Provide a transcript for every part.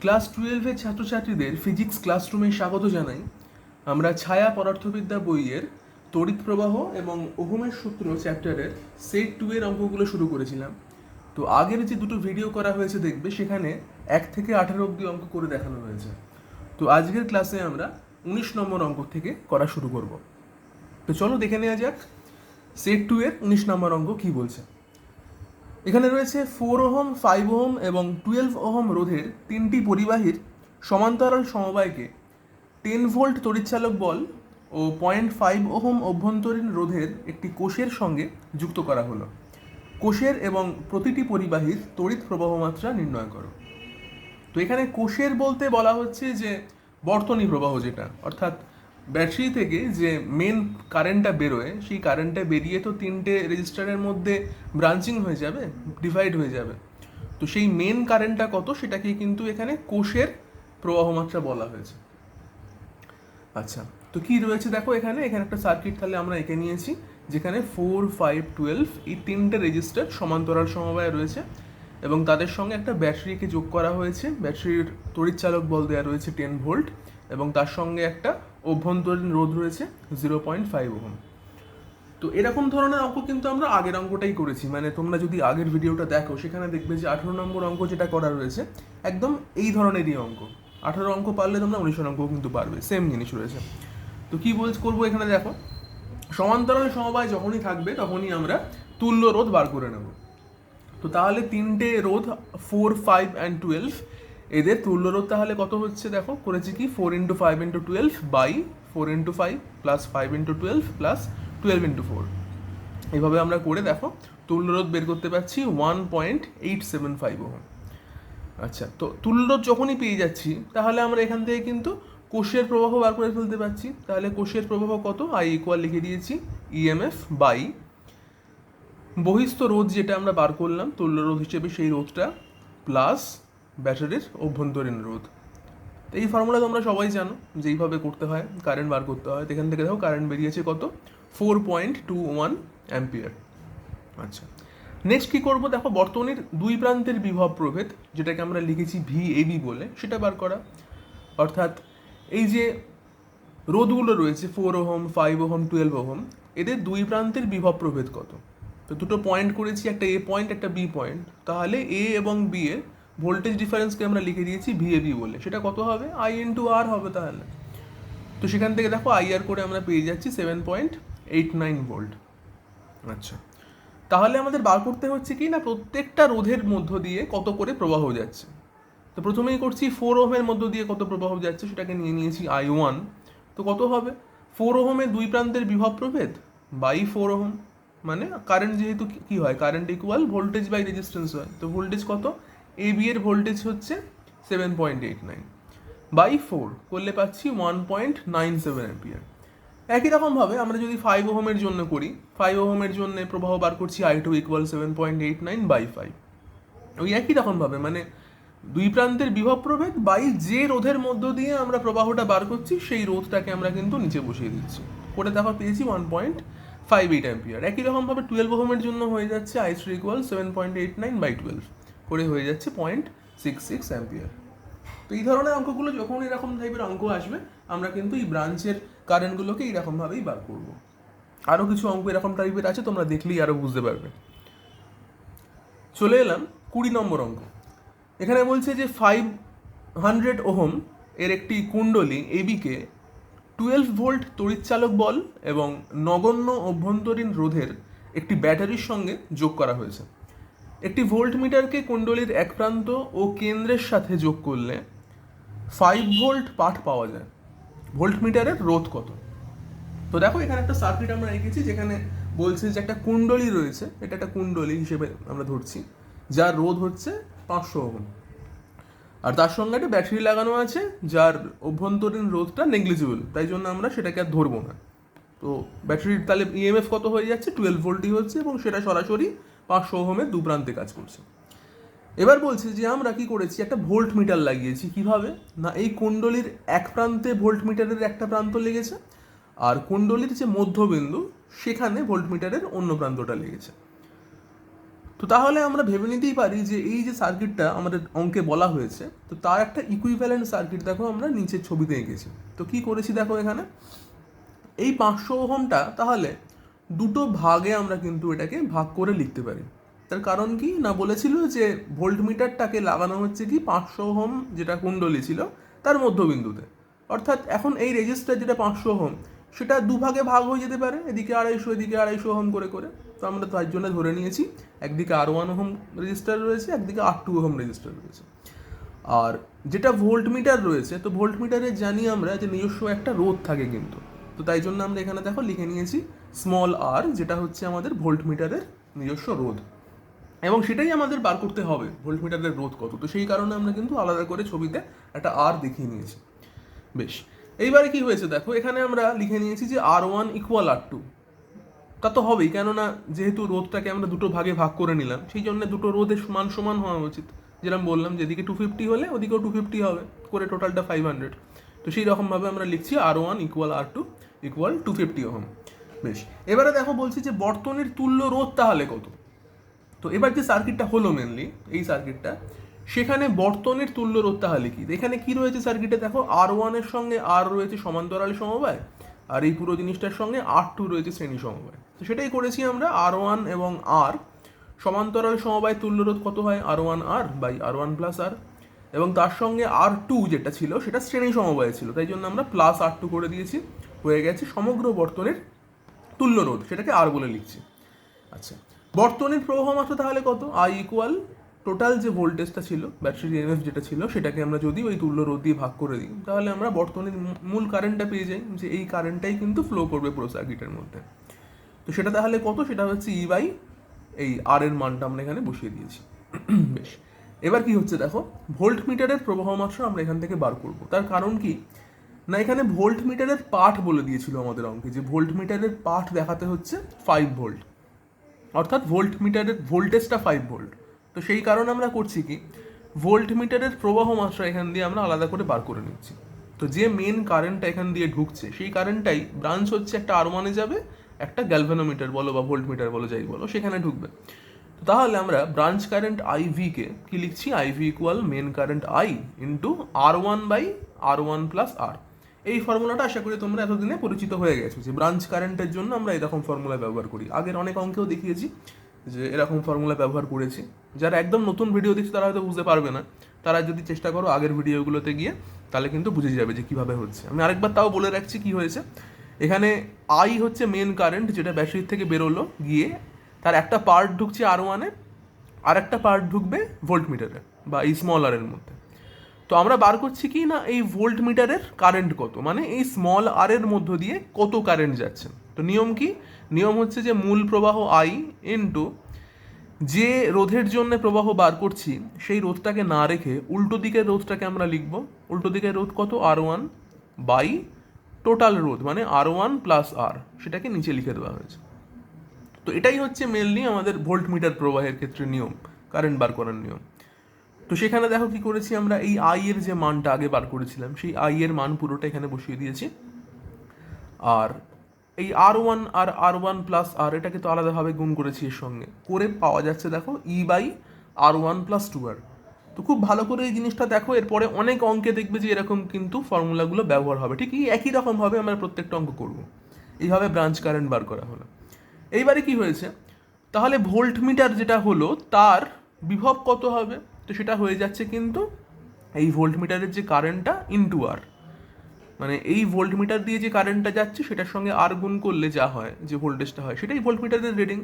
Class 12-এর ছাত্রছাত্রীদের physics ক্লাসরুমে স্বাগত জানাই। আমরা ছায়া পদার্থবিদ্যা বইয়ের তড়িৎ প্রবাহ এবং ওহমের সূত্র চ্যাপ্টারের সেট 2 এর অঙ্কগুলো শুরু করেছিলাম। তো আগের যে দুটো ভিডিও করা হয়েছে দেখবে, সেখানে 1 থেকে 18 অবধি অঙ্ক করে দেখানো হয়েছে। তো আজকের ক্লাসে আমরা 19 নম্বর অঙ্ক থেকে করা শুরু করব। তো চলো দেখে নেওয়া যাক সেট 2 এর 19 নম্বর অঙ্ক কী বলছে। এখানে রয়েছে 4 ওহম, 5 ওহম এবং 12 ওহম রোধের তিনটি পরিবাহীর সমান্তরাল সমবায়কে 10 ভোল্ট তড়িৎচালক বল ও 0.5 ওহম অভ্যন্তরীণ রোধের একটি কোষের সঙ্গে যুক্ত করা হলো। কোষের এবং প্রতিটি পরিবাহীর তড়িৎ প্রবাহ মাত্রা নির্ণয় করো। তো এখানে কোষের বলতে বলা হচ্ছে যে বর্তনী প্রবাহ, যেটা অর্থাৎ ব্যাটারি থেকে যে মেন কারেন্টটা বেরোয়, সেই কারেন্টটা বেরিয়ে তো তিনটে রেজিস্টারের মধ্যে ব্রাঞ্চিং হয়ে যাবে, ডিভাইড হয়ে যাবে। তো সেই মেন কারেন্টটা কত, সেটাকে কিন্তু এখানে কোষের প্রবাহ মাত্রা বলা হয়েছে। আচ্ছা, তো কি রয়েছে দেখো, এখানে একটা সার্কিট তাহলে আমরা এঁকে নিয়েছি, যেখানে 4, 5, 12 এই তিনটে রেজিস্টার সমান্তরাল সমবায়ে রয়েছে এবং তাদের সঙ্গে একটা ব্যাটারিকে যোগ করা হয়েছে। ব্যাটারির তড়িৎচালক বল দেওয়া রয়েছে 10 ভোল্ট এবং তার সঙ্গে একটা অভ্যন্তরীণ রোধ রয়েছে 0.5 ওহম। তো এরকম ধরনের অঙ্ক কিন্তু আমরা আগের অঙ্কটাই করেছি, মানে তোমরা যদি আগের ভিডিওটা দেখো সেখানে দেখবে যে 18 নম্বর অঙ্ক যেটা করা রয়েছে একদম এই ধরনেরই অঙ্ক। 18 অঙ্ক পারলে তোমরা 19 অঙ্কও কিন্তু পারবে, সেম জিনিস রয়েছে। তো কি করবো এখানে দেখো, সমান্তরাল সমবায় যখনই থাকবে তখনই আমরা তুল্য রোধ বার করে নেব। তো তাহলে তিনটে রোধ 4, 5 and 12, এদের তুল্য রোধ তাহলে কত হচ্ছে দেখো, করেছি কি 4 × 5 × 12 বাই 4 × 5 প্লাস 5 × 12 প্লাস 12 × 4। এইভাবে আমরা করে দেখো তুল্য রোধ বের করতে পারছি 1.875 ওহম। আচ্ছা, তো তুল্য রোধ যখনই পেয়ে যাচ্ছি তাহলে আমরা এখান থেকে কিন্তু কোষের প্রবাহ বার করে ফেলতে পারছি। তাহলে কোষের প্রবাহ কত, I ইকুয়াল লিখে দিয়েছি ইএমএফ বাই বহিস্থ রোধ যেটা আমরা বার করলাম তুল্য রোধ হিসেবে, সেই রোধটা প্লাস ব্যাটারির অভ্যন্তরীণ রোধ। তো এই ফর্মুলা তোমরা সবাই জানো, যেইভাবে করতে হয় কারেন্ট বার করতে হয়। এখান থেকে দেখো কারেন্ট বেরিয়েছে কত, 4.21 অ্যাম্পিয়ার। আচ্ছা, নেক্সট কী করবো দেখো, বর্তনীর দুই প্রান্তের বিভব প্রভেদ, যেটাকে আমরা লিখেছি VAB বলে, সেটা বার করা। অর্থাৎ এই যে রোধগুলো রয়েছে 4 ওহম, 5 ওহম, 12 ওহম, এদের দুই প্রান্তের বিভব প্রভেদ কত। তো দুটো পয়েন্ট করেছি, একটা A পয়েন্ট একটা B পয়েন্ট। তাহলে A এবং B এর ভোল্টেজ ডিফারেন্সকে আমরা লিখে দিয়েছি VAB বলে। সেটা কত হবে, I × R হবে তাহলে। তো সেখান থেকে দেখো IR করে আমরা পেয়ে যাচ্ছি 7.89 ভোল্ট। আচ্ছা, তাহলে আমাদের বার করতে হচ্ছে কি না, প্রত্যেকটা রোধের মধ্য দিয়ে কত করে প্রবাহ যাচ্ছে। তো প্রথমেই করছি 4 ওহমের মধ্য দিয়ে কত প্রবাহ যাচ্ছে, সেটাকে নিয়ে নিয়েছি I1। তো কত হবে, 4 ওহমের দুই প্রান্তের বিভব প্রভেদ বাই 4 ওহম, মানে কারেন্ট যেহেতু কি হয়, current equal voltage by resistance হয়। তো ভোল্টেজ কত, AB এর ভোল্টেজ হচ্ছে 7.89 বাই 4 করলে পাচ্ছি 1.97 অ্যাম্পিয়ার। একই রকমভাবে আমরা যদি 5 ওহমের জন্য করি, 5 ওহমের জন্য প্রবাহ বার করছি I2 ইকুয়াল 7.89 বাই 5। ওই একই রকমভাবে মানে দুই প্রান্তের বিভব প্রভেদ বাই যে রোধের মধ্য দিয়ে আমরা প্রবাহটা বার করছি, সেই রোধটাকে আমরা কিন্তু নিচে বসিয়ে দিচ্ছি। করে দেখো পেয়েছি 1.58 অ্যাম্পিয়ার। একই রকমভাবে 12 ওহমের জন্য হয়ে যাচ্ছে I3 ইকুয়াল 7.89 বাই 12, করে হয়ে যাচ্ছে 0.66 অ্যাম্পিয়ার। তো এই ধরনের অঙ্কগুলো যখন এরকম টাইপের অঙ্ক আসবে, আমরা কিন্তু এই ব্রাঞ্চের কারেন্টগুলোকে এইরকমভাবেই বার করব। আরও কিছু অঙ্ক এরকম টাইপের আছে, তোমরা দেখলেই আরও বুঝতে পারবে। চলে এলাম 20 নম্বর অঙ্ক। এখানে বলছে যে 500 ওহম এর একটি কুণ্ডলী এবিকে 12 ভোল্ট তড়িৎচালক বল এবং নগণ্য অভ্যন্তরীণ রোধের একটি ব্যাটারির সঙ্গে যোগ করা হয়েছে। একটি ভোল্ট মিটারকে কুণ্ডলীর এক প্রান্ত ও কেন্দ্রের সাথে যোগ করলে 5 ভোল্ট পাঠ পাওয়া যায়। ভোল্ট মিটারের রোধ কত। তো দেখো এখানে একটা সার্কিট আমরা এঁকেছি, যেখানে বলছে যে একটা কুণ্ডলী রয়েছে, এটা একটা কুণ্ডলী হিসেবে আমরা ধরছি, যার রোধ হচ্ছে 500 ওহম। আর তার সঙ্গে একটা ব্যাটারি লাগানো আছে, যার অভ্যন্তরীণ রোধটা নেগলিজিবল, তাই জন্য আমরা সেটাকে আর ধরবো না। তো ব্যাটারির তাহলে ইএমএফ কত হয়ে যাচ্ছে, 12 ভোল্টই হচ্ছে, এবং সেটা সরাসরি 500 ওহমের দু প্রান্তে কাজ করছে। এবার বলছে যে আমরা কি করেছি, একটা ভোল্ট মিটার লাগিয়েছি। কিভাবে না, এই কুণ্ডলীর এক প্রান্তে ভোল্ট মিটারের একটা প্রান্ত লেগেছে, আর কুণ্ডলীর যে মধ্যবিন্দু সেখানে ভোল্ট মিটারের অন্য প্রান্তটা লেগেছে। তো তাহলে আমরা ভেবে নিতেই পারি যে এই যে সার্কিটটা আমাদের অঙ্কে বলা হয়েছে, তো তার একটা ইকুইভ্যালেন্ট সার্কিট দেখো আমরা নিচের ছবিতে এঁকেছি। তো কি করেছি দেখো, এখানে এই 500 ওহমটা তাহলে দুটো ভাগে আমরা কিন্তু এটাকে ভাগ করে লিখতে পারি। তার কারণ কি না, বলেছিল যে ভোল্টমিটারটাকে লাগানো হচ্ছে কি 500 ওহম যেটা কুণ্ডলী ছিল তার মধ্যবিন্দুতে, অর্থাৎ এখন এই রেজিস্টার যেটা 500 ওহম সেটা দুভাগে ভাগ হয়ে যেতে পারে, এদিকে 250 এদিকে 250 ওহম করে করে। তো আমরা তার জন্য ধরে নিয়েছি একদিকে R1 ওহম রেজিস্টার রয়েছে, একদিকে R2 ওহম রেজিস্টার রয়েছে। আর যেটা ভোল্টমিটার রয়েছে, তো ভোল্টমিটারে জানি আমরা যে নিজস্ব একটা রোধ থাকে কিন্তু, তো তাই জন্য আমরা এখানে দেখো লিখে নিয়েছি স্মল আর, যেটা হচ্ছে আমাদের ভোল্টমিটারের নিজস্ব রোধ, এবং সেটাই আমাদের বার করতে হবে ভোল্টমিটারের রোধ কত। তো সেই কারণে আমরা কিন্তু আলাদা করে ছবিতে একটা আর দেখিয়ে নিয়েছি। বেশ, এইবারে কি হয়েছে দেখো, এখানে আমরা লিখে নিয়েছি যে R1 ইকুয়াল R2। তা তো হবেই, কেননা যেহেতু রোধটাকে আমরা দুটো ভাগে ভাগ করে নিলাম, সেই জন্য দুটো রোধের সমান সমান হওয়া উচিত। যেরকম বললাম যে এদিকে 250 হলে ওদিকেও 250 হবে, করে টোটালটা 500। তো সেই রকমভাবে আমরা লিখছি R1 equal R2 equal 250 ohm. বেশ, এবারে দেখো বলছি যে বর্তনীর তুল্য রোধ তাহলে কত। তো এবার যে সার্কিটটা হলো মেনলি এই সার্কিটটা, সেখানে বর্তনীর তুল্য রোধ তাহলে কি, এখানে কি রয়েছে সার্কিটে দেখো, R1 এর সঙ্গে R রয়েছে সমান্তরাল সমবায়, আর এই পুরো জিনিসটার সঙ্গে R2 রয়েছে শ্রেণী সমবায়। তো সেটাই করেছি আমরা, R1 এবং R সমান্তরাল সমবায় তুল্য রোধ কত হয়, R1R by R1 plus R, এবং তার সঙ্গে R2 যেটা ছিল সেটা শ্রেণী সমবায় ছিল, তাই জন্য আমরা প্লাস R2 করে দিয়েছি, হয়ে গেছে সমগ্র বর্তনীর তুল্য রোধ, সেটাকে R বলে লিখছি। আচ্ছা, বর্তনীর প্রবাহ মাত্রা তাহলে কত, I ইকুয়াল টোটাল যে ভোল্টেজটা ছিল ব্যাটারির EMF যেটা ছিল সেটাকে আমরা যদি ওই তুল্য রোধ দিয়ে ভাগ করে দিই, তাহলে আমরা বর্তনীর মূল কারেন্টটা পেয়ে যাই, যে এই কারেন্টটাই কিন্তু ফ্লো করবে পুরো সার্কিটের মধ্যে। তো সেটা তাহলে কত, সেটা হচ্ছে E বাই এই আর এর মানটা আমরা এখানে বসিয়ে দিয়েছি। বেশ, এবার কি হচ্ছে দেখো, ভোল্ট মিটারের প্রবাহ মাত্রা আমরা এখান থেকে বার করব। তার কারণ কি না, এখানে ভোল্ট মিটারের পাঠ বলে দিয়েছিল আমাদের অঙ্কে, যে ভোল্ট মিটারের পাঠ দেখাতে হচ্ছে 5 ভোল্ট, অর্থাৎ ভোল্ট মিটারের ভোল্টেজটা 5 ভোল্ট। তো সেই কারণে আমরা করছি কি, ভোল্ট মিটারের প্রবাহ মাত্রা এখান দিয়ে আমরা আলাদা করে বার করে নিচ্ছি। তো যে মেন কারেন্টটা এখান দিয়ে ঢুকছে সেই কারেন্টটাই ব্রাঞ্চ হচ্ছে একটা R1 এ যাবে, একটা গ্যালভানোমিটার বলো বা ভোল্ট মিটার বলো যাই বলো সেখানে ঢুকবে। তাহলে আমরা ব্রাঞ্চ কারেন্ট IV কে কি লিখছি, IV equal main current I into R1 by R1 plus R। এই ফর্মুলাটা আশা করি তোমরা এতদিনে পরিচিত হয়ে গেছো, যে ব্রাঞ্চ কারেন্টের জন্য আমরা এরকম ফর্মুলা ব্যবহার করি। আগের অনেক অঙ্কেও দেখিয়েছি যে এরকম ফর্মুলা ব্যবহার করেছি। যারা একদম নতুন ভিডিও দেখছে তারা হয়তো বুঝতে পারবে না, তারা যদি চেষ্টা করো আগের ভিডিওগুলোতে গিয়ে, তাহলে কিন্তু বুঝে যাবে যে কীভাবে হচ্ছে। আমি আরেকবার তাও বলে রাখছি কি হয়েছে। এখানে I হচ্ছে মেন কারেন্ট যেটা ব্যাটারির থেকে বেরোলো গিয়ে, তার একটা পার্ট ঢুকছে R1 এ, আর একটা পার্ট ঢুকবে ভোল্ট মিটারে বা এই স্মল আর এর মধ্যে। তো আমরা বার করছি কি না, এই ভোল্ট মিটারের কারেন্ট কত, মানে এই স্মল আর এর মধ্য দিয়ে কত কারেন্ট যাচ্ছে। তো নিয়ম কি, নিয়ম হচ্ছে যে মূল প্রবাহ I ইন্টু যে রোধের জন্য প্রবাহ বার করছি সেই রোধটাকে না রেখে উল্টো দিকের রোধটাকে আমরা লিখব। উল্টো দিকের রোধ কত, R1 বাই টোটাল রোধ মানে R1 প্লাস R, সেটাকে নিচে লিখে দেওয়া হয়েছে। তো এটাই হচ্ছে মেনলি আমাদের ভোল্ট মিটার প্রবাহের ক্ষেত্রে নিয়ম, কারেন্ট বার করার নিয়ম। তো সেখানে দেখো কি করেছি আমরা, এই I এর যে মানটা আগে বার করেছিলাম সেই I এর মান পুরোটা এখানে বসিয়ে দিয়েছি, আর এই R1 আর R1 প্লাস R এটাকে তো আলাদাভাবে গুণ করেছি এর সঙ্গে, করে পাওয়া যাচ্ছে দেখো E by R1 plus 2R। তো খুব ভালো করে এই জিনিসটা দেখো, এরপরে অনেক অঙ্কে দেখবে যে এরকম কিন্তু ফর্মুলাগুলো ব্যবহার হবে, ঠিক একই রকমভাবে আমরা প্রত্যেকটা অঙ্ক করব। এইভাবে ব্রাঞ্চ কারেন্ট বার করা হলো। এইবারে কি হয়েছে, তাহলে ভোল্ট মিটার যেটা হলো তার বিভব কত হবে, তো সেটা হয়ে যাচ্ছে কিন্তু এই ভোল্ট মিটারের যে কারেন্টটা ইন্টু আর, মানে এই ভোল্ট মিটার দিয়ে যে কারেন্টটা যাচ্ছে সেটার সঙ্গে আর গুণ করলে যা হয়, যে ভোল্টেজটা হয় সেটাই ভোল্ট মিটারের রিডিং।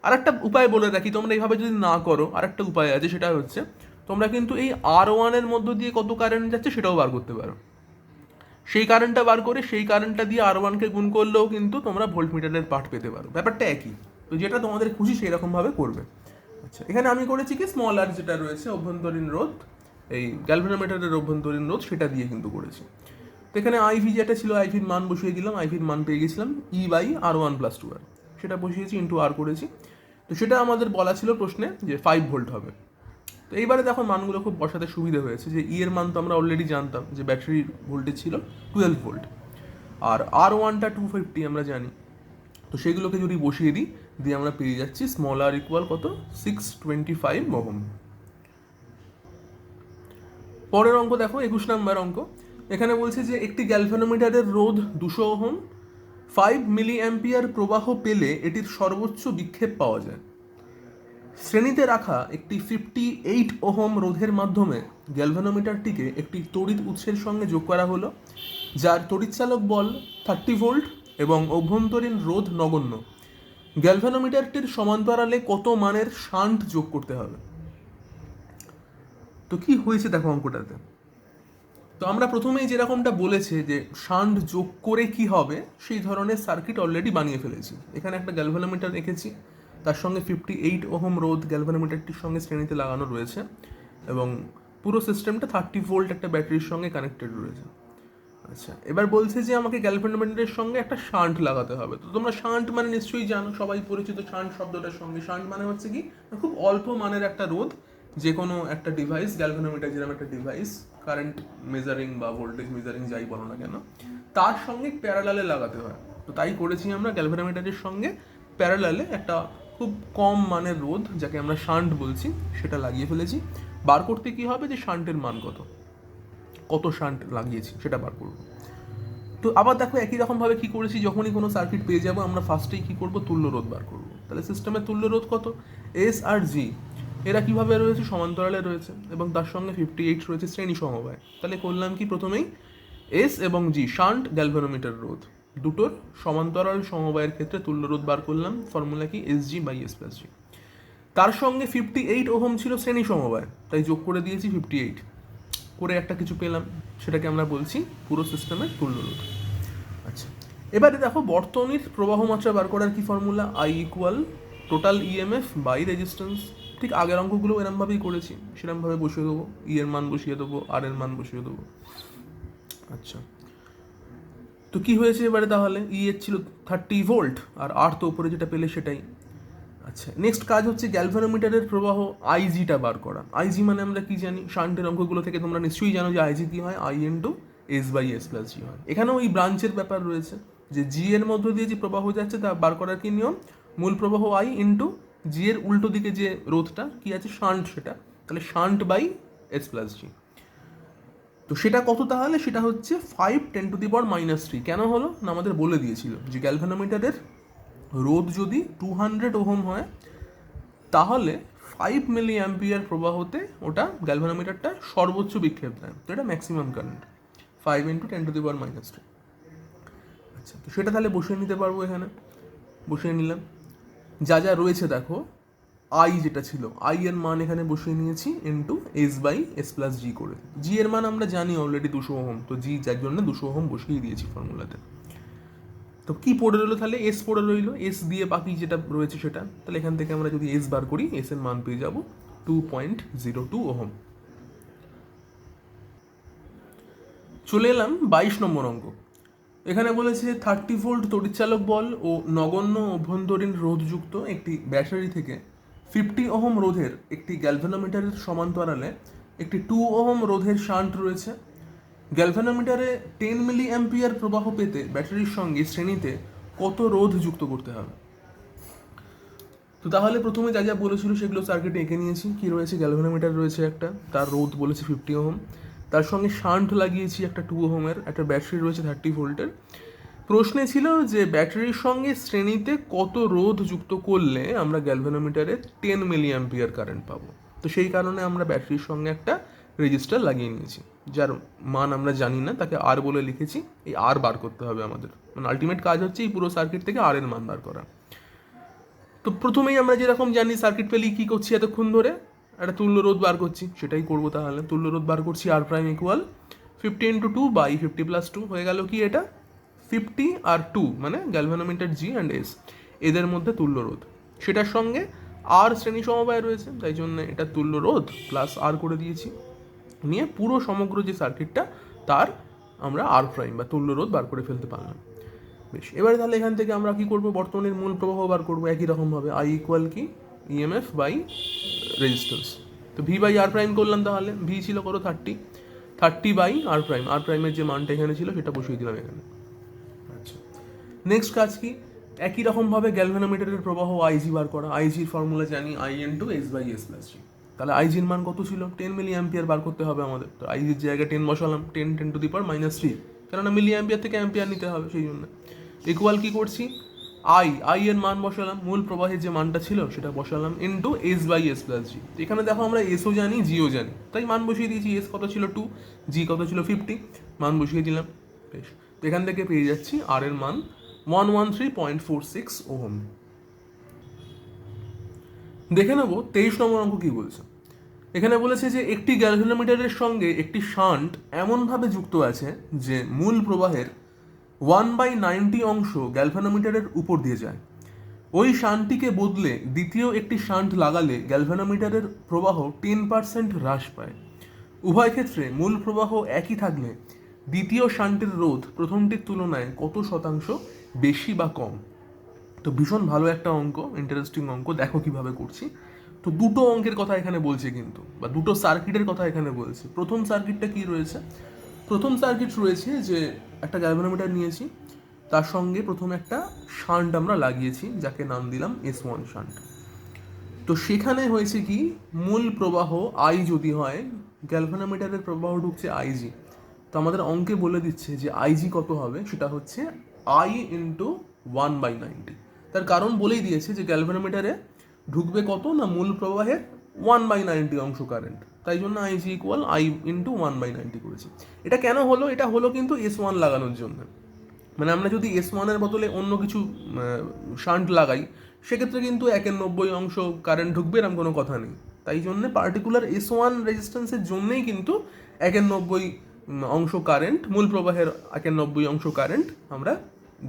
আর একটা উপায় বলে রাখি, তোমরা এইভাবে যদি না করো আর একটা উপায় আছে, সেটা হচ্ছে তোমরা কিন্তু এই R1 এর মধ্য দিয়ে কত কারেন্ট যাচ্ছে সেটাও বার করতে পারো। সেই কারেন্টটা বার করে সেই কারেন্টটা দিয়ে R1কে গুণ করলেও কিন্তু তোমরা ভোল্ট মিটারের পার্ট পেতে পারো, ব্যাপারটা একই। তো যেটা তোমাদের খুশি সেই রকমভাবে করবে। আচ্ছা, এখানে আমি করেছি কি, স্মল আর যেটা রয়েছে অভ্যন্তরীণ রোধ, এই গ্যালভানোমিটারের অভ্যন্তরীণ রোধ, সেটা দিয়ে কিন্তু করেছি। তো এখানে IV যেটা ছিল IVর মান বসিয়ে দিলাম, IVর মান পেয়ে গেছিলাম E by R1 plus 2R, সেটা বসিয়েছি ইন্টু R করেছি। তো সেটা আমাদের বলা ছিল প্রশ্নে যে 5 ভোল্ট হবে। তো এইবারে দেখো মানগুলো খুব বসাতে সুবিধা হয়েছে, যে E এর মান তো আমরা অলরেডি জানতাম যে ব্যাটারির ভোল্টেজ ছিল 12 ভোল্ট, আর R1টা 250 আমরা জানি। তো সেগুলোকে যদি বসিয়ে দিই দিয়ে আমরা পেয়ে যাচ্ছি স্মল আর ইকুয়াল কত 625 ওহম। পরের অঙ্ক দেখো 21 নম্বর অঙ্ক। এখানে বলছে যে একটি গ্যালভানোমিটারের রোধ 200 ওহম, 5 মিলি অ্যাম্পিয়ার প্রবাহ পেলে এটির সর্বোচ্চ বিক্ষেপ পাওয়া যায়। শ্রেণীতে রাখা একটি 58 ওহম রোধের মাধ্যমে গ্যালভানোমিটারটিকে একটি তড়িৎ উৎসের সঙ্গে যোগ করা হলো, যার তড়িৎচালক বল 30 ভোল্ট এবং অভ্যন্তরীণ রোধ নগণ্য। গ্যালভানোমিটারটির সমান্তরালে কত মানের শান্ট যোগ করতে হবে? তো কি হয়েছে দেখো অঙ্কটাতে। তো আমরা প্রথমেই যেরকমটা বলেছে যে শান্ট যোগ করে কি হবে সেই ধরনের সার্কিট অলরেডি বানিয়ে ফেলেছি। এখানে একটা গ্যালভানোমিটার রেখেছি, তার সঙ্গে 58 ওহম রোধ গ্যালভানোমিটারটির সঙ্গে শ্রেণীতে লাগানো রয়েছে এবং পুরো সিস্টেমটা 30 ভোল্ট একটা ব্যাটারির সঙ্গে কানেক্টেড রয়েছে। আচ্ছা, এবার বলছে যে আমাকে গ্যালভানোমিটারের সঙ্গে একটা শান্ট লাগাতে হবে। তো তোমরা শান্ট মানে নিশ্চয়ই জানো, সবাই পরিচিত শান্ট শব্দটার সঙ্গে। শান্ট মানে হচ্ছে কি, খুব অল্প মানের একটা রোধ, যে কোনো একটা ডিভাইস, গ্যালভানোমিটার যেরকম একটা ডিভাইস, কারেন্ট মেজারিং বা ভোল্টেজ মেজারিং যাই বলো না কেন, তার সঙ্গে প্যারালালে লাগাতে হয়। তো তাই করেছি আমরা, গ্যালভানোমিটারের সঙ্গে প্যারালালে একটা খুব কম মানের রোধ, যাকে আমরা শান্ট বলছি, সেটা লাগিয়ে ফেলেছি। বার করতে কি হবে যে শান্টের মান কত শান্ট লাগিয়েছি সেটা বার করবো। তো আবার দেখো একই রকমভাবে কি করেছি, যখনই কোনো সার্কিট পেয়ে যাবো আমরা ফার্স্টেই কি করবো, তুল্য রোধ বার করবো। তাহলে সিস্টেমের তুল্য রোধ কত, এস আর জি এরা কিভাবে রয়েছে, সমান্তরালে রয়েছে এবং তার সঙ্গে 58 রয়েছে শ্রেণী সমবায়। তাহলে করলাম কি, প্রথমেই এস এবং জি শান্ট গ্যালভানোমিটার রোধ দুটোর সমান্তরাল সমবায়ের ক্ষেত্রে তুল্য রোধ বার করলাম। ফর্মুলা কি, S G by S plus G. তার সঙ্গে 58 ওহম ছিল শ্রেণী সমবায়, তাই যোগ করে দিয়েছি 58 করে একটা কিছু পেলাম, সেটাকে আমরা বলছি পুরো সিস্টেমের তুল্য রোধ। আচ্ছা, এবারে দেখো বর্তনীর প্রবাহ মাত্রা বার করার কি formula, I equal total EMF by resistance. ঠিক আগের অঙ্কগুলো এরমভাবেই করেছি, সেরমভাবে বসিয়ে দেবো, ই এর মান বসিয়ে দেবো, আর এর মান বসিয়ে দেবো। আচ্ছা, তো কি হয়েছে এবারে, তাহলে ই এর ছিল 30 ভোল্ট আর আর তো উপরে যেটা পেলে সেটাই। আচ্ছা, নেক্সট কাজ হচ্ছে গ্যালভানোমিটারের প্রবাহ আইজিটা বার করা। আইজি মানে আমরা কি জানি, শান্টের অঙ্কগুলো থেকে তোমরা নিশ্চয়ই জানো যে আইজি কি হয়, I into S by S plus G হয়। এখানেও এই ব্রাঞ্চের ব্যাপার রয়েছে, যে জি এর মধ্য দিয়ে যে প্রবাহ যাচ্ছে তা বার করার কি নিয়ম, মূল প্রবাহ আই ইন্টু জি এর উল্টো দিকে যে রোধটা কি আছে শান্ট, সেটা তাহলে শান্ট বাই এস প্লাস জি। তো সেটা কত, তাহলে সেটা হচ্ছে 5 × 10⁻³ কেন হলো না, আমাদের বলে দিয়েছিল যে গ্যালভানোমিটারের রোধ যদি 200 ওহম হয় তাহলে 5 মিলি অ্যাম্পিয়ার প্রবাহতে ওটা গ্যালভানোমিটারটা সর্বোচ্চ বিক্ষেপ দেয়। তো এটা ম্যাক্সিমাম কারেন্ট 5 × 10⁻³। আচ্ছা, তো সেটা তাহলে বসিয়ে নিতে পারবো, এখানে বসিয়ে নিলাম। যা যা রয়েছে দেখো, আই যেটা ছিল, আই এর মান এখানে বসিয়ে নিয়েছি into S by S plus G করে। জি এর মান আমরা জানি অলরেডি 200 ওহম, তো জি যার জন্য 200 ওহম বসিয়ে দিয়েছি ফর্মুলাতে। তো কি পড়ে রইলো, তাহলে এস পড়ে রইলো, এস দিয়ে বাকি যেটা রয়েছে সেটা, তাহলে এখান থেকে আমরা যদি এস বার করি, এস এর মান পেয়ে যাব 2.02 ওহম। চলে এলাম 22 নম্বর অঙ্ক। এখানে বলেছে 30 ভোল্ট তড়িৎচালক বল ও নগণ্য অভ্যন্তরীণ রোধযুক্ত একটি ব্যাটারি থেকে 50 ওহম রোধের একটি গ্যালভানোমিটারের সমান্তরালে একটি 2 ওহম রোধের শান্ট রয়েছে। গ্যালভানোমিটারে 10 মিলি অ্যাম্পিয়ার প্রবাহ পেতে ব্যাটারির সঙ্গে শ্রেণীতে কত রোধ যুক্ত করতে হবে? তো তাহলে প্রথমে যা যা বলেছিল সেগুলো সার্কিটে এঁকে নিয়েছি। কি রয়েছে, গ্যালভানোমিটার রয়েছে একটা, তার রোধ বলেছে 50 ওহম, তার সঙ্গে শান্ট লাগিয়েছি একটা 2 ওহমের, একটা ব্যাটারি রয়েছে 30 ভোল্টের। প্রশ্নে ছিল যে ব্যাটারির সঙ্গে শ্রেণীতে কত রোধ যুক্ত করলে আমরা গ্যালভানোমিটারে 10 মিলি অ্যাম্পিয়ার কারেন্ট পাবো। তো সেই কারণে আমরা ব্যাটারির সঙ্গে একটা রেজিস্টার লাগিয়ে নিয়েছি, যার মান আমরা জানি না, তাকে আর বলে লিখেছি। এই আর বার করতে হবে আমাদের, মানে আলটিমেট কাজ হচ্ছে এই পুরো সার্কিট থেকে আর এর মান বার করা। তো প্রথমেই আমরা যেরকম জানি সার্কিট পেলেই কী করছি, এতক্ষণ ধরে একটা তুল্য রোধ বার করছি, সেটাই করবো। তাহলে তুল্য রোধ বার করছি, আর প্রাইম ইকুয়াল 50 × 2 বাই 50 + 2 হয়ে গেল কি, এটা 50 আর 2 মানে গ্যালভানোমিটার জি অ্যান্ড এস এদের মধ্যে তুল্য রোধ, সেটার সঙ্গে আর শ্রেণী সমবায় রয়েছে, তাই জন্য এটা তুল্য রোধ প্লাস আর করে দিয়েছি। নিয়ে পুরো সমগ্র যে সার্কিটটা তার আমরা আর প্রাইম বা তুল্য রোধ বার করে ফেলতে পারলাম। বেশ, এবারে তাহলে এখান থেকে আমরা কি করব, বর্তনীর মূল প্রবাহ বার করবো একই রকমভাবে, আই ইকুয়াল কি ইএমএফ বাই রেজিস্ট্যান্স। তো ভি বাই আর প্রাইম করলাম, তাহলে ভি ছিল কত 30 বাই আর প্রাইম, আর প্রাইমের যে মানটা এখানে ছিল সেটা বসিয়ে দিলাম এখানে। আচ্ছা, নেক্সট কাজ কি, একই রকমভাবে গ্যালভানোমিটারের প্রবাহ আইজি বার করা, আইজির ফর্মুলা জানি I into S by S plus G. তাহলে আইজির মান কত ছিল, 10 মিলি অ্যাম্পিয়ার বার করতে হবে আমাদের। তো আইজির জায়গায় 10 বসালাম, 10 × 10⁻³ কেননা মিলি অ্যাম্পিয়ার থেকে অ্যাম্পিয়ার নিতে হবে সেই জন্য। ইকুয়াল কি করছি, আই এর মান বসালাম, মূল প্রবাহের যে মানটা ছিল সেটা বসালাম, into S by S plus G. এখানে দেখো আমরা এসও জানি জিও জানি, তাই মান বসিয়ে দিয়েছি। এস কত ছিল 2, জি কত ছিল 50, মান বসিয়ে দিলাম। বেশ, তো এখান থেকে পেয়ে যাচ্ছি আর এর মান 113.46 ওহম। দেখে নেব 23 নম্বর অঙ্ক কি বলছে। এখানে বলেছে যে একটি গ্যালভানোমিটারের সঙ্গে একটি শান্ট এমনভাবে যুক্ত আছে যে মূল প্রবাহের 1/90 অংশ গ্যালভানোমিটারের উপর দিয়ে যায়। ওই শান্টটিকে বদলে দ্বিতীয় একটি শান্ট লাগালে গ্যালভানোমিটারের প্রবাহ 10% হ্রাস পায়। উভয় ক্ষেত্রে মূল প্রবাহ একই থাকলে দ্বিতীয় শান্টের রোধ প্রথমটির তুলনায় কত শতাংশ বেশি বা কম। তো ভীষণ ভালো একটা অঙ্ক, ইন্টারেস্টিং অঙ্ক, দেখো কিভাবে করছি। তো দুটো অঙ্কের কথা এখানে বলছে কিন্তু, বা দুটো সার্কিটের কথা এখানে বলছে। প্রথম সার্কিটটা কি রয়েছে, প্রথম সার্কিট রয়েছে যে একটা গ্যালভানোমিটার নিয়েছি, তার সঙ্গে প্রথমে একটা শান্ট আমরা লাগিয়েছি যাকে নাম দিলাম S1 শান্ট। তো সেখানে হয়েছে কি, মূল প্রবাহ আই যদি হয়, গ্যালভানোমিটারের প্রবাহ ঢুকছে আইজি, তো আমাদের অঙ্কে বলে দিচ্ছে যে আইজি কত হবে, সেটা হচ্ছে আই ইন্টু 1/90। তার কারণ বলেই দিয়েছে যে গ্যালভানোমিটারে ঢুকবে কত না, মূল প্রবাহের 1/90 অংশ কারেন্ট, তাই জন্য আইজি ইকুয়াল আই ইন্টু 1/90 করেছি। এটা কেন হলো, এটা হলো কিন্তু S1 লাগানোর জন্য। মানে আমরা যদি S1 এর বদলে অন্য কিছু শান্ট লাগাই, সেক্ষেত্রে কিন্তু 1/90 অংশ কারেন্ট ঢুকবে, এরকম কোনো কথা নেই। তাই জন্য পার্টিকুলার S1 রেজিস্ট্যান্সের জন্যই কিন্তু 1/90 অংশ কারেন্ট, মূল প্রবাহের 1/90 অংশ কারেন্ট আমরা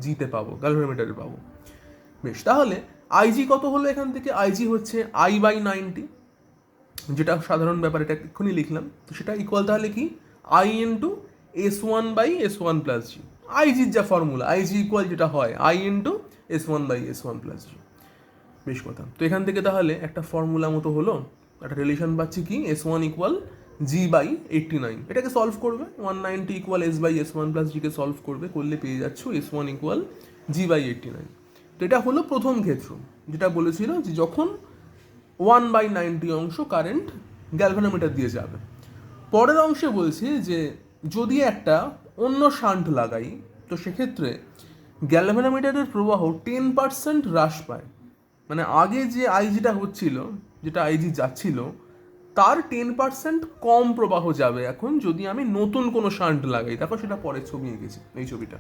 জিতে পাবো, গ্যালভানোমিটারে পাবো। বেশ, তাহলে আইজি কত হলো এখান থেকে, আইজি হচ্ছে I/90, যেটা সাধারণ ব্যাপার, এটা এক্ষুনি লিখলাম। তো সেটা ইকুয়াল তাহলে কি, আই ইন্টু S1/S1 প্লাস জি। আইজির যা ফর্মুলা, আইজি ইকুয়াল যেটা হয় আই ইন্টু S1/S1 প্লাস জি। বেশ কথা। তো এখান থেকে তাহলে একটা ফর্মুলা মতো হলো, একটা রিলেশন পাচ্ছি কি, S1 ইকুয়াল G/89। এটাকে সলভ করবে, 190 equal S/S1 plus GK solve করবে, করলে পেয়ে যাচ্ছ S1 ইকুয়াল G/89। তো এটা হলো প্রথম ক্ষেত্র, যেটা বলেছিল যে যখন 1/90 অংশ কারেন্ট গ্যালভানোমিটার দিয়ে যাবে। পরের অংশে বলছি যে যদি একটা অন্য শান্ট লাগাই, তো সেক্ষেত্রে গ্যালভানোমিটারের প্রবাহ 10% হ্রাস পায়। মানে আগে যে আইজিটা হচ্ছিল, যেটা আইজি যাচ্ছিল, তার 10% কম প্রবাহ যাবে এখন যদি আমি নতুন কোনো শান্ট লাগাই। দেখো সেটা পরের ছবি এঁকেছি, এই ছবিটা।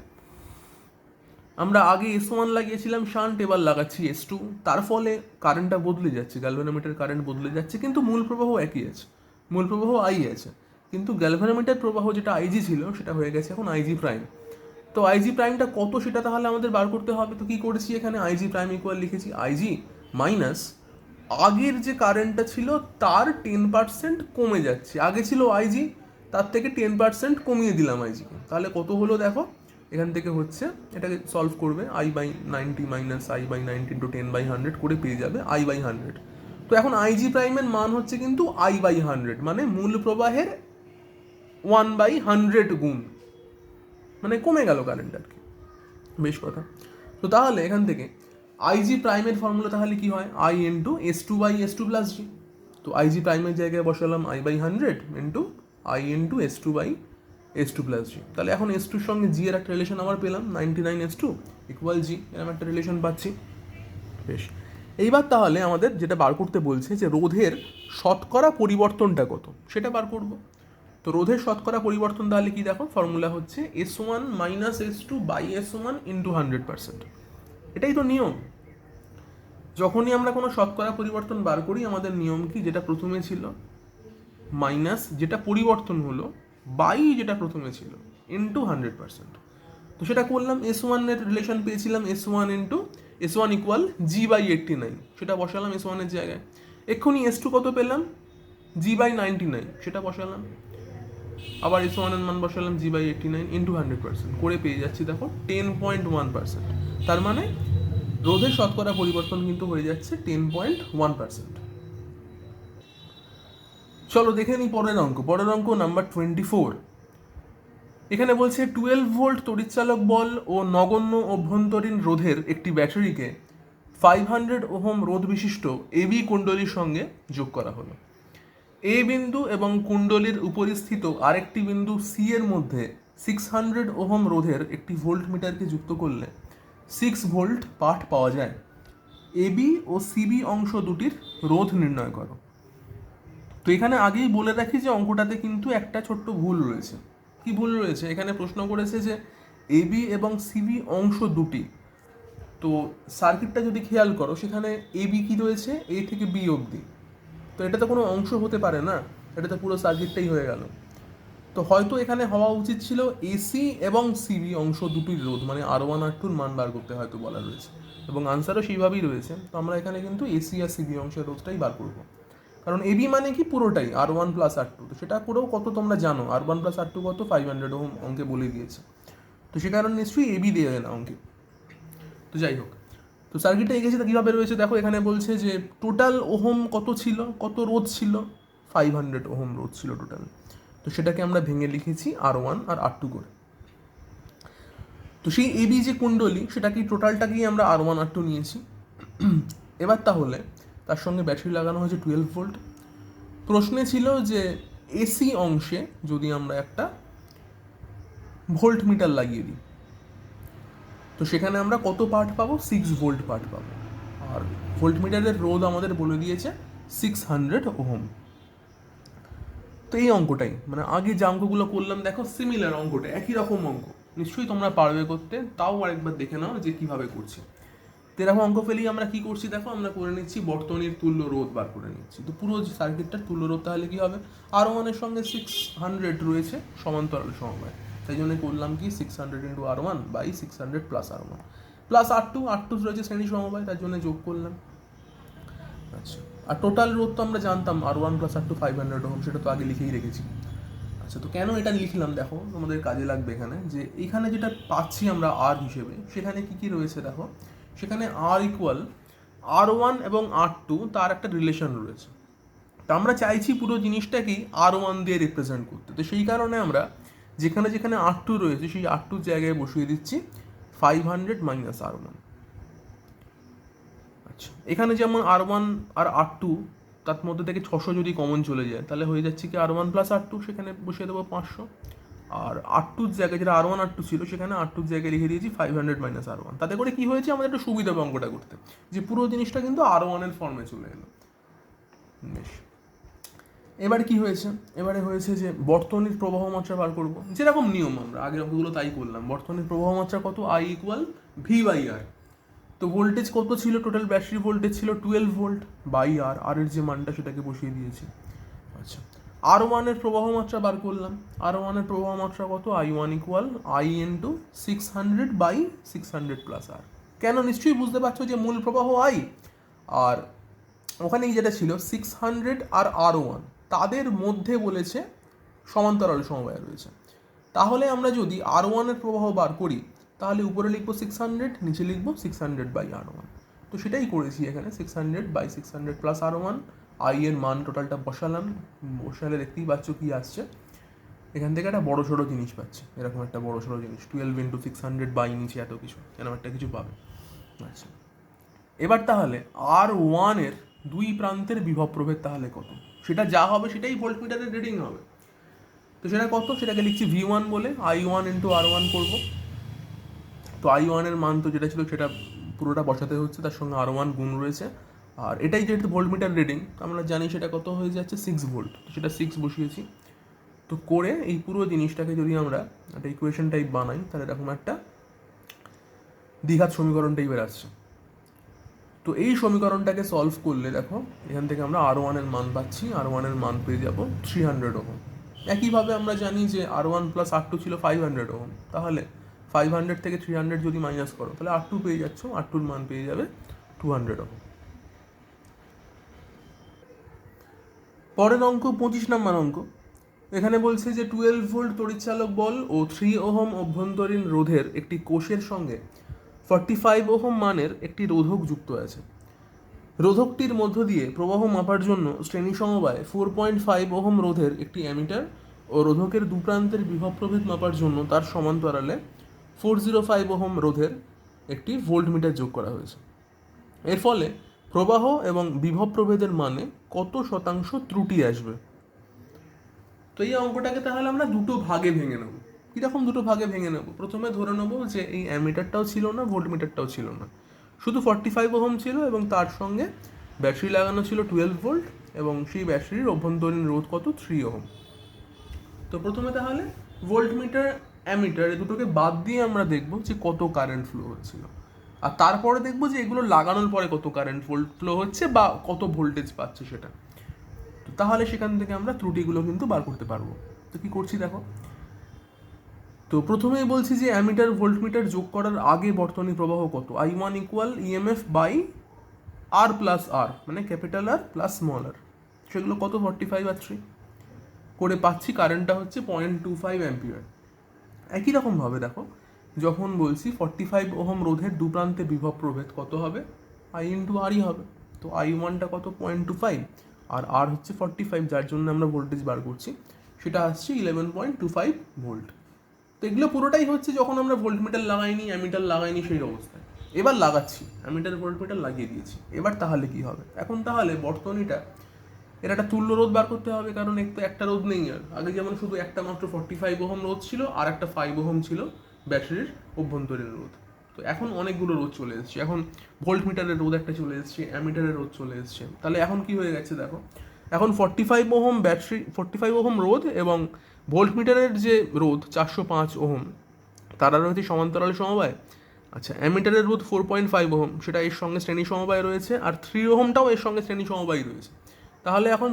আমরা আগে S1 লাগিয়েছিলাম শান্ট, এবার লাগাচ্ছি S2, তার ফলে কারেন্টটা বদলে যাচ্ছে, গ্যালভানোমিটার কারেন্ট বদলে যাচ্ছে, কিন্তু মূল প্রবাহ একই আছে, মূল প্রবাহ আই আছে, কিন্তু গ্যালভানোমিটার প্রবাহ যেটা আইজি ছিল সেটা হয়ে গেছে এখন আইজি প্রাইম। তো আইজি প্রাইমটা কত সেটা তাহলে আমাদের বার করতে হবে। তো কি করেছি, এখানে আইজি প্রাইম ইকুয়াল লিখেছি আইজি মাইনাস আগের যে কারেন্টটা ছিল তার 10% কমে যাচ্ছে। আগে ছিল আইজি, তার থেকে 10% কমিয়ে দিলাম আইজিকে, তাহলে কত হলো দেখো। এখান থেকে হচ্ছে, এটাকে সলভ করবে, I/90 মাইনাস I/90 ইন্টু 10/100 করে পেয়ে যাবে I/100। তো এখন আইজি প্রাইমের মান হচ্ছে কিন্তু I/100, মানে মূল প্রবাহের 1/100 গুণ, মানে কমে গেল কারেন্ট আর কি। বেশ কথা। তো তাহলে এখান থেকে আইজি প্রাইমের ফর্মুলা তাহলে কি হয়, আই ইন্টু S2/S2 প্লাস জি। তো আইজি প্রাইমের জায়গায় বসালাম I/100 into I into S2/S2 plus G. তাহলে এখন S2 সঙ্গে জি এর একটা রিলেশন আমার পেলাম, 99 S2 ইকুয়াল জি, এরকম একটা রিলেশন পাচ্ছি। বেশ, এইবার তাহলে আমাদের যেটা বার করতে বলছে যে রোধের শতকরা পরিবর্তনটা কত, সেটা বার করব। তো রোধের শতকরা পরিবর্তন তাহলে কি, দেখো ফর্মুলা হচ্ছে S1 মাইনাস S2/S1 ইন্টু 100%। এটাই তো নিয়ম। যখনই আমরা কোনো শতকরা পরিবর্তন বার করি, আমাদের নিয়ম কি, যেটা প্রথমে ছিল মাইনাস যেটা পরিবর্তন হলো বাই যেটা প্রথমে ছিল ইন্টু 100%। তো সেটা করলাম, S1 এর রিলেশন পেয়েছিলাম S1 into S1 equal G/89, সেটা বসালাম S1 এর জায়গায়। এক্ষুনি S2 কত পেলাম, G/99, সেটা বসালাম। আবার S1 এর মান বসালাম G/89 ইন্টু 100% করে পেয়ে যাচ্ছি দেখো 10.1%। তার মানে রোধের শতকরা পরিবর্তন কিন্তু হয়ে যাচ্ছে 10.1%। চলো দেখে নিই পরের অঙ্ক। পরের অঙ্ক নাম্বার 24। এখানে বলছে 12 ভোল্ট তড়িৎচালক বল ও নগণ্য অভ্যন্তরীণ রোধের একটি ব্যাটারিকে 500 ওহম রোধ বিশিষ্ট এবি কুণ্ডলীর সঙ্গে যোগ করা হলো। এ বিন্দু এবং কুণ্ডলীর উপরিস্থিত আরেকটি বিন্দু সি এর মধ্যে 600 ওহম রোধের একটি ভোল্ট মিটারকে যুক্ত করলে 6 ভোল্ট পাঠ পাওয়া যায়। এবি ও সিবি অংশ দুটির রোধ নির্ণয় করো। তো এখানে আগেই বলে রাখি যে অঙ্কটাতে কিন্তু একটা ছোট্ট ভুল রয়েছে। কি ভুল রয়েছে? এখানে প্রশ্ন করেছে যে এবি এবং সিবি অংশ দুটি। তো সার্কিটটা যদি খেয়াল করো, সেখানে এবি কি রয়েছে? এ থেকে বি অবধি। তো এটা তো কোনো অংশ হতে পারে না, এটা তো পুরো সার্কিটটাই হয়ে গেল। তো হয়তো এখানে হওয়া উচিত ছিল এসি এবং সিবি অংশ দুটির রোধ, মানে R1 R2 মান বার করতে হয়তো বলা রয়েছে, এবং আনসারও সেইভাবেই রয়েছে। তো আমরা এখানে কিন্তু এসি আর সিবি অংশের রোধটাই বার করবো, কারণ এবি মানে কি পুরোটাই R1 প্লাস R2। তো সেটা পুরো কত তোমরা জানো, R1 প্লাস R2 কত 500 ওহম অঙ্কে বলে দিয়েছে। তো সে কারণে নিশ্চয়ই এবি দিয়ে দেয় না অঙ্কে। তো যাই হোক, তো সার্কিটটা এগেছে কীভাবে রয়েছে দেখো। এখানে বলছে যে টোটাল ওহম কত ছিল, কত রোধ ছিল? 500 ওহম রোধ ছিল টোটাল। তো সেটাকে আমরা ভেঙে লিখেছি R1 আর R2 করে। তো সেই এবি যে কুণ্ডলী, সেটাকে টোটালটাকেই আমরা R1 R2 নিয়েছি। এবার তাহলে তার সঙ্গে ব্যাটারি লাগানো হয়েছে 12 ভোল্ট। প্রশ্নে ছিল যে এসি অংশে যদি আমরা একটা ভোল্ট মিটার লাগিয়ে দিই, তো সেখানে আমরা কত পার্ট পাবো? 6 ভোল্ট পার্ট পাবো। আর ভোল্ট মিটারের রোধ আমাদের বলে দিয়েছে 600 ওহম। তো এই অঙ্কটাই, মানে আগে যে অঙ্কগুলো করলাম দেখো সিমিলার অঙ্কটা, একই রকম অঙ্ক, নিশ্চয়ই তোমরা পারবে করতে। তাও আরেকবার দেখে নাও যে কিভাবে করছি। তো এরকম অঙ্ক ফেলেই আমরা কি করছি দেখো, আমরা করে নিচ্ছি বর্তনীর তুল্য রোধ বার করে নিচ্ছি। তো পুরো সার্কিটটার তুল্য রোধ তাহলে কি হবে? R1 এর সঙ্গে 600 রয়েছে সমান্তরাল সমবায়, তাই জন্য করলাম কি 600 into R1 by 600 plus R1 plus R2 রয়েছে শ্রেণী সমবায়, তার জন্য যোগ করলাম। আচ্ছা, আর টোটাল রোধ তো আমরা জানতাম R1 প্লাস R2 500 ওহম, সেটা তো আগে লিখেই রেখেছি। আচ্ছা, তো কেন এটা লিখলাম দেখো, আমাদের কাজে লাগবে এখানে। যে এখানে যেটা পাচ্ছি আমরা R হিসেবে, সেখানে কি কি রয়েছে দেখো। সেখানে R ইকুয়াল R1 এবং R2, তার একটা রিলেশন রয়েছে। তা আমরা চাইছি পুরো জিনিসটাকেই R1 দিয়ে রিপ্রেজেন্ট করতে। তো সেই কারণে আমরা যেখানে যেখানে R2 রয়েছে, সেই R2 জায়গায় বসিয়ে দিচ্ছি 500 মাইনাস R1। আচ্ছা, এখানে যেমন R1 আর R2, তার মধ্যে থেকে 600 যদি কমন চলে যায়, তাহলে হয়ে যাচ্ছে কি R1 প্লাস R2, সেখানে বসিয়ে দেবো 500। আর R2 জায়গায় যেটা R1 R2 ছিল, সেখানে R2 জায়গায় লিখে দিয়েছি 500 মাইনাস R1। তাতে করে কি হয়েছে, আমাদের একটু সুবিধা হবে অঙ্কটা করতে, যে পুরো জিনিসটা কিন্তু R1 এর ফর্মে চলে এলো। বেশ, এবারে কি হয়েছে? এবারে হয়েছে যে বর্তনীর প্রবাহ মাত্রা বার করবো, যেরকম নিয়ম আমরা আগের অঙ্কগুলো তাই করলাম। বর্তনীর প্রবাহ মাত্রা কত? I equal V by R। তো ভোল্টেজ কত ছিল? টোটাল ব্যাটারি ভোল্টেজ ছিল 12 ভোল্ট বাই R। আর এর যে মানটা সেটাকে বসিয়ে দিয়েছি। আচ্ছা, R1 এর প্রবাহ মাত্রা বার করলাম। R1 এর প্রবাহ মাত্রা কত? I1 equal I into 600 by 600 plus R। কেন? নিশ্চয়ই বুঝতে পারছো যে মূল প্রবাহ I, আর ওখানেই যেটা ছিল 600 আর R1, তাদের মধ্যে বলেছে সমান্তরাল সমবায় রয়েছে। তাহলে আমরা যদি R1 এর প্রবাহ বার করি, তাহলে উপরে লিখবো 600, নিচে লিখবো 600 বাই R1। তো সেটাই করেছি এখানে, 600 বাই 600 প্লাস R1। I এর মান টোটালটা বসালাম, বসালে দেখতেই পাচ্ছ কি আসছে। এখান থেকে একটা বড় সড়ো জিনিস পাচ্ছে, এরকম একটা বড় সড়ো জিনিস, 12 ইন্টু 600 বাই নিচে এত কিছু, এরকম একটা কিছু পাবে। আচ্ছা, এবার তাহলে R1 এর দুই প্রান্তের বিভব প্রভেদ তাহলে কত? সেটা যা হবে সেটাই ভোল্টমিটারের রিডিং হবে। তো সেটা কত? সেটাকে লিখছি V1 বলে, I1 ইন্টু R1 করবো। তো I1 এর মান তো যেটা ছিল সেটা পুরোটা বসাতে হচ্ছে, তার সঙ্গে R1 গুণ রয়েছে। আর এটাই যেহেতু ভোল্টমিটার রিডিং, আমরা জানি সেটা কত হয়ে যাচ্ছে 6 ভোল্ট। সেটা 6 বসিয়েছি। তো করে এই পুরো জিনিসটাকে যদি আমরা একটা ইকুয়েশন টাইপ বানাই, তাহলে এরকম একটা দ্বিঘাত সমীকরণ টাইপের আসছে। তো এই সমীকরণটাকে সলভ করলে দেখো, এখান থেকে আমরা R1 এর মান পাচ্ছি। R1 এর মান পেয়ে যাবো 300 ওহম। একইভাবে আমরা জানি যে R1 প্লাস R2 ছিল 500 ওহম, তাহলে 500 থেকে 300 যদি মাইনাস করো, তাহলে R2 পেয়ে যাচ্ছ। R2 এর মান পেয়ে যাবে 200 ওহম। পরের অঙ্ক 25 নম্বর অঙ্ক। এখানে বলছে যে 12 ভোল্ট তড়িৎচালক বল ও 3 ওহম অভ্যন্তরীণ রোধের একটি কোষের সঙ্গে 45 ওহম মানের একটি রোধক যুক্ত আছে। রোধকটির মধ্য দিয়ে প্রবাহ মাপার জন্য শ্রেণী সমবায় 4.5 ওহম রোধের একটি অ্যামিটার ও রোধকের দু প্রান্তের বিভব প্রভেদ মাপার জন্য তার সমান্তরালে 405 ওহম রোধের একটি ভোল্টমিটার যোগ করা হয়েছে। এর ফলে প্রবাহ এবং বিভব প্রভেদের মানে কত শতাংশ ত্রুটি আসবে। তো এই অঙ্কটাকে তাহলে আমরা দুটো ভাগে ভেঙে নেব। কীরকম দুটো ভাগে ভেঙে নেব? প্রথমে ধরে নেব যে এই অ্যামিটারটাও ছিল না, ভোল্টমিটারটাও ছিল না, শুধু 45 ওহম ছিল এবং তার সঙ্গে ব্যাটারি লাগানো ছিল 12 ভোল্ট এবং সেই ব্যাটারির অভ্যন্তরীণ রোধ কত 3 ওহম। তো প্রথমে তাহলে ভোল্টমিটার অ্যামিটার এই দুটোকে বাদ দিয়ে আমরা দেখব যে কত কারেন্ট ফ্লো হচ্ছিল, আর তারপরে দেখব যে এগুলো লাগানোর পরে কত কারেন্ট ফ্লো হচ্ছে বা কত ভোল্টেজ পাচ্ছে সেটা। তো তাহলে সেখান থেকে আমরা ত্রুটিগুলো কিন্তু বার করতে পারবো। তো কি করছি দেখো। তো প্রথমেই বলছি যে অ্যামিটার ভোল্টমিটার যোগ করার আগে বর্তনী প্রবাহ কত, I1 equal EMF by R plus R, মানে capital R plus small R, সেগুলো কত 45 আর 3 করে পাচ্ছি। কারেন্টটা হচ্ছে 0.25 অ্যাম্পিয়ার। একই রকমভাবে দেখো, যখন বলছি 45 ওহম রোধের দু প্রান্তে বিভব প্রভেদ কত হবে, I ইন্টু আরই হবে। তো I1টা কত 0.25 আর আর হচ্ছে 45, যার জন্য আমরা ভোল্টেজ বার করছি, সেটা আসছে 11.25 ভোল্ট। তো এগুলো পুরোটাই হচ্ছে যখন আমরা ভোল্টমিটার লাগাইনি, অ্যামিটার লাগাইনি সেই অবস্থায়। এবার লাগাচ্ছি, অ্যামিটার ভোল্টমিটার লাগিয়ে দিয়েছি। এবার তাহলে কি হবে, এখন তাহলে বর্তনীটা এর একটা তুল্য রোধ বার করতে হবে, কারণ একটা রোধ নেই আর। আগে যেমন শুধু একটা মাত্র 45 ওহম রোধ ছিল আর একটা 5 ওহম ছিল ব্যাটারির অভ্যন্তরীণ রোধ। তো এখন অনেকগুলো রোধ চলে এসেছে, এখন ভোল্টমিটারের রোধ একটা চলে এসেছে, অ্যামিটারের রোধ চলে এসেছে। তাহলে এখন কি হয়ে গেছে দেখো, এখন 45 ওহম ব্যাটারি 45 ওহম রোধ এবং ভোল্টমিটারের যে রোধ 405 ওহম, তারা রয়েছে সমান্তরাল সমবায়। আচ্ছা, অ্যামিটারের রোধ 4.5 ওহম, সেটা এর সঙ্গে শ্রেণী সমবায় রয়েছে, আর 3 ওহমটাও এর সঙ্গে শ্রেণী সমবায় রয়েছে। তাহলে এখন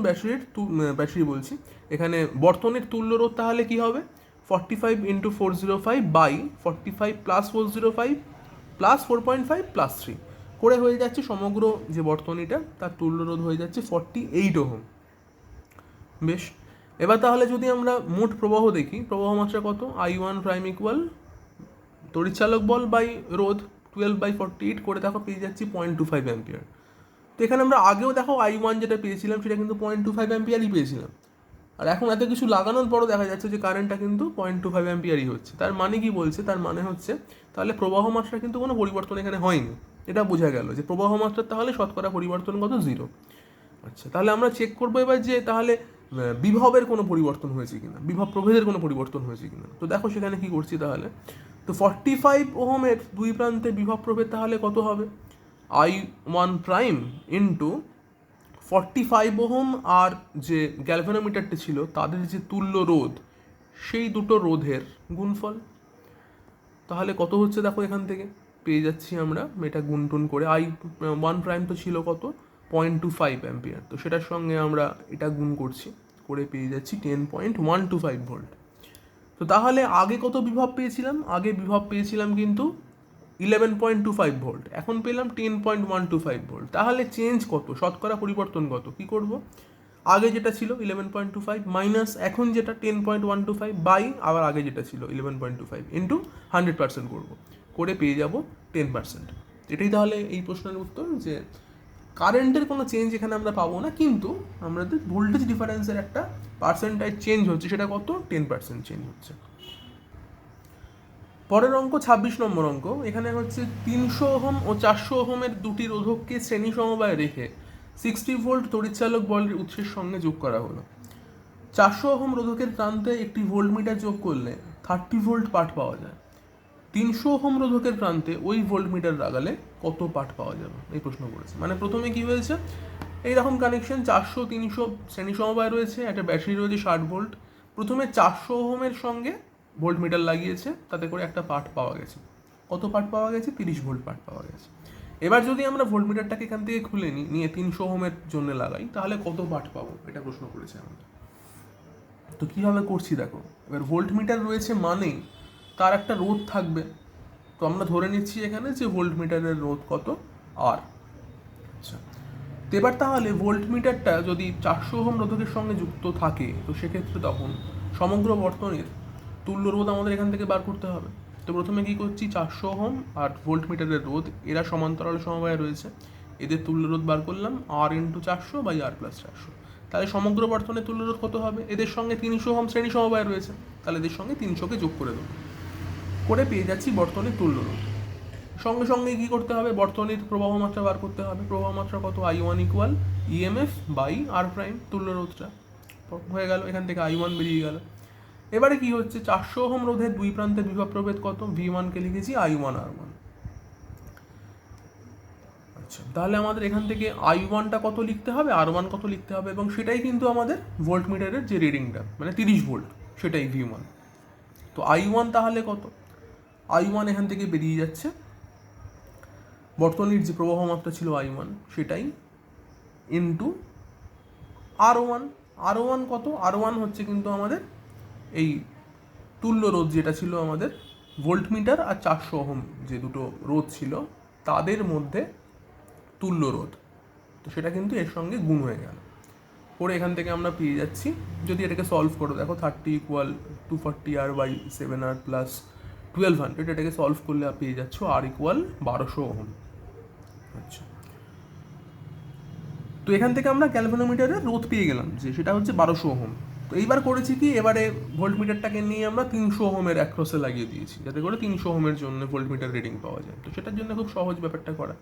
ব্যাটারি বলছি, এখানে বর্তনীর তুল্য রোধ তাহলে কি হবে, 45 into 405 by 45 plus 405 plus 4.5 plus 3 করে হয়ে যাচ্ছে সমগ্র যে বর্তনীটা তার তুল্য রোধ হয়ে যাচ্ছে 48 ওহম। বেশ, এবার তাহলে যদি আমরা মোট প্রবাহ দেখি, প্রবাহ মাত্রা কত, I1 প্রাইম ইকুয়াল তড়িৎচালক বল বাই রোধ 12/48 করে দেখো পেয়ে যাচ্ছি 0.25 অ্যাম্পিয়ার। তো এখানে আমরা আগেও দেখো I1 যেটা পেয়েছিলাম সেটা কিন্তু 0.25 অ্যাম্পিয়ারই পেয়েছিলাম, আর এখন এত কিছু লাগানোর পরও দেখা যাচ্ছে যে কারেন্টটা কিন্তু 0.25 অ্যাম্পিয়ারই হচ্ছে। তার মানে কি বলছে, তার মানে হচ্ছে তাহলে প্রবাহ মাত্রা কিন্তু কোনো পরিবর্তন এখানে হয়নি। এটা বোঝা গেল যে প্রবাহ মাত্রার তাহলে শতকরা পরিবর্তন কত, 0। আচ্ছা, তাহলে আমরা চেক করবো এবার যে তাহলে বিভবের কোনো পরিবর্তন হয়েছে কিনা, বিভব প্রভেদের কোনো পরিবর্তন হয়েছে কিনা। তো দেখো সেখানে কি করছি তাহলে, তো 45 ওহমের দুই প্রান্তে বিভব প্রভেদ তাহলে কত হবে, I1 প্রাইম ইন্টু 45 ওহম আর যে গ্যালভানোমিটারটি ছিল তাদের যে তুল্য রোধ, সেই দুটো রোধের গুণফল। তাহলে কত হচ্ছে দেখো, এখান থেকে পেয়ে যাচ্ছি আমরা এটা গুণটুন করে। I1 প্রাইম তো ছিল কত 0.25 অ্যাম্পিয়ার, তো সেটার সঙ্গে আমরা এটা গুণ করছি, করে পেয়ে যাচ্ছি 10.125 ভোল্ট। তো তাহলে আগে কত বিভব পেয়েছিলাম, আগে বিভব পেয়েছিলাম কিন্তু 11.25 ভোল্ট, এখন পেলাম 10.125 ভোল্ট। তাহলে চেঞ্জ কত, শতকরা পরিবর্তন কত, কি করব, আগে যেটা ছিল 11.25 মাইনাস এখন যেটা 10.125 বাই আবার আগে যেটা ছিল 11.25 ইন্টু 100% করব, করে পেয়ে যাব 10%। এটাই তাহলে এই প্রশ্নের উত্তর, যে কারেন্টের কোনো চেঞ্জ এখানে আমরা পাবো না, কিন্তু আমাদের ভোল্টেজ ডিফারেন্সের একটা পার্সেন্টাইজ চেঞ্জ হচ্ছে, সেটা কত 10% চেঞ্জ হচ্ছে। পরের অঙ্ক 26 নম্বর অঙ্ক, এখানে হচ্ছে 300 ওহম ও 400 ওহমের দুটি রোধককে শ্রেণী সমবায়ে রেখে 60 ভোল্ট তড়িৎচালক বলের উৎসের সঙ্গে যোগ করা হলো। 400 ওহম রোধকের প্রান্তে একটি ভোল্টমিটার যোগ করলে 30 ভোল্ট পাঠ পাওয়া যায়। 300 ওহম রোধকের প্রান্তে ওই ভোল্টমিটার লাগালে কত পাঠ পাওয়া যাবে, এই প্রশ্ন করেছে। মানে প্রথমে কি হয়েছে, এইরকম কানেকশন 400 300 শ্রেণী সমবায় রয়েছে, একটা ব্যাটারি রয়েছে 60 ভোল্ট। প্রথমে 400 ওহমের সঙ্গে ভোল্টমিটার লাগিয়েছে, তাতে করে একটা পাঠ পাওয়া গেছে। কত পাঠ পাওয়া গেছে, 30 ভোল্ট পাঠ পাওয়া গেছে। এবার যদি আমরা ভোল্টমিটারটাকে এখান থেকে খুলে নিয়ে 300 ওহমের জন্য লাগাই, তাহলে কত পাঠ পাবো, এটা প্রশ্ন করেছে আমাদের। তো কীভাবে করছি দেখো, এবার ভোল্টমিটার রয়েছে মানেই তার একটা রোধ থাকবে। তো আমরা ধরে নিচ্ছি এখানে যে ভোল্টমিটারের রোধ কত, আর। আচ্ছা, তো এবার তাহলে ভোল্টমিটারটা যদি 400 ওহম রোধকের সঙ্গে যুক্ত থাকে, তো সেক্ষেত্রে তখন সমগ্র বর্তনীর তুল্য রোধ আমাদের এখান থেকে বার করতে হবে। তো প্রথমে কী করছি, 400 ওহম আর ভোল্টমিটারের রোধ এরা সমান্তরাল সমবায়ে রয়েছে, এদের তুল্য রোধ বার করলাম, আর ইন্টু 400 বাই আর প্লাস 400। তাহলে সমগ্র বর্তনের তুল্যরোধ কত হবে? এদের সঙ্গে 300 ওহম শ্রেণী সমবায় রয়েছে, তাহলে এদের সঙ্গে 300কে যোগ করে দেবো, করে পেয়ে যাচ্ছি বর্তনের তুল্যরোধ। সঙ্গে সঙ্গে কী করতে হবে? বর্তনীর প্রবাহ মাত্রা বার করতে হবে। প্রবাহ মাত্রা কত? I1 equal EMF by R prime, তুল্যরোধটা হয়ে গেল, এখান থেকে I1 বেরিয়ে গেল। এবারে কি হচ্ছে? 400 ওহম রোধের দুই প্রান্তের বিভব প্রভেদ কত? V1কে লিখেছি I1 R1। আচ্ছা, তাহলে আমাদের এখান থেকে I1টা কত লিখতে হবে, R1 কত লিখতে হবে, এবং সেটাই কিন্তু আমাদের ভোল্ট মিটারের যে রিডিংটা, মানে 30 ভোল্ট, সেটাই V1। তো I1 তাহলে কত? I1 এখান থেকে বেরিয়ে যাচ্ছে, বর্তনীর যে প্রবাহ মাত্রা ছিল I1 সেটাই ইন্টু R1। R1 কত? R1 হচ্ছে কিন্তু আমাদের এই তুল্য রোধ যেটা ছিল আমাদের ভোল্ট মিটার আর 400 ওহম যে দুটো রোধ ছিল তাদের মধ্যে তুল্য রোধ, তো সেটা কিন্তু এর সঙ্গে গুণ হয়ে গেল। পরে এখান থেকে আমরা পেয়ে যাচ্ছি, যদি এটাকে সলভ করো, দেখো 30 equal 240R by 7R plus 1200, এটাকে সলভ করলে পেয়ে যাচ্ছ R ইকুয়াল 1200 ওহম। আচ্ছা, তো এখান থেকে আমরা গ্যালভানোমিটারের রোধ পেয়ে গেলাম যে সেটা হচ্ছে 1200 ওহম। তো এইবার করেছি কি, এবারে ভোল্টমিটারটাকে নিয়ে আমরা 300 ওহমের অ্যাক্রসে লাগিয়ে দিয়েছি, যাতে করে 300 ওহমের জন্য ভোল্টমিটার রিডিং পাওয়া যায়। তো সেটার জন্য খুব সহজ ব্যাপারটা করা।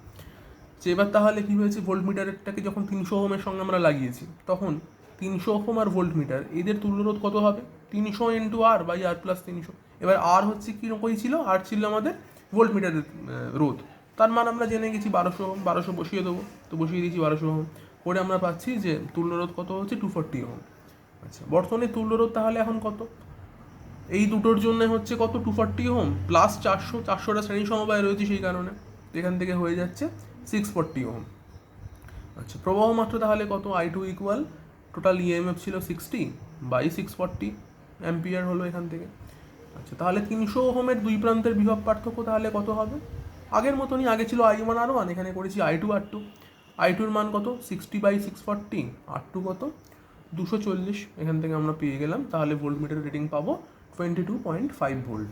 যে এবার তাহলে কী হয়েছে, ভোল্টমিটারটাকে যখন 300 ওহমের সঙ্গে আমরা লাগিয়েছি, তখন 300 ওহম আর ভোল্টমিটার এদের তুল্যরোধ কত হবে? 300 into R by R plus 300। এবার আর হচ্ছে কীরকম ছিল? আর ছিল আমাদের ভোল্টমিটারের রোধ, তার মান আমরা জেনে গেছি 1200 ওহম। 1200 বসিয়ে দেবো, তো বসিয়ে দিয়েছি 1200 ওহম। করে আমরা পাচ্ছি যে তুল্যরোধ কত হচ্ছে? 240 ওহম। আচ্ছা, বর্তমানে তুল্যরোধ তাহলে এখন কত? এই দুটোর জন্য হচ্ছে কত? 240 ওহম প্লাস 400, 400টা শ্রেণী সমবায় রয়েছে সেই কারণে এখান থেকে হয়ে যাচ্ছে 640 ওহম। আচ্ছা, প্রবাহ মাত্রা তাহলে কত? I2 ইকুয়াল টোটাল ইএমএফ ছিল 60 বাই 640 অ্যাম্পিয়ার হলো এখান থেকে। আচ্ছা, তাহলে 300 ওহমের দুই প্রান্তের বিভব পার্থক্য তাহলে কত হবে? আগের মতনই, আগে ছিল I1 R1, এখানে করেছি I2 R2। I2 এর মান কত? 60 বাই 640, R2 কত? 240। এখান থেকে আমরা পেয়ে গেলাম, তাহলে ভোল্টমিটার রিডিং পাবো 22.5 ভোল্ট।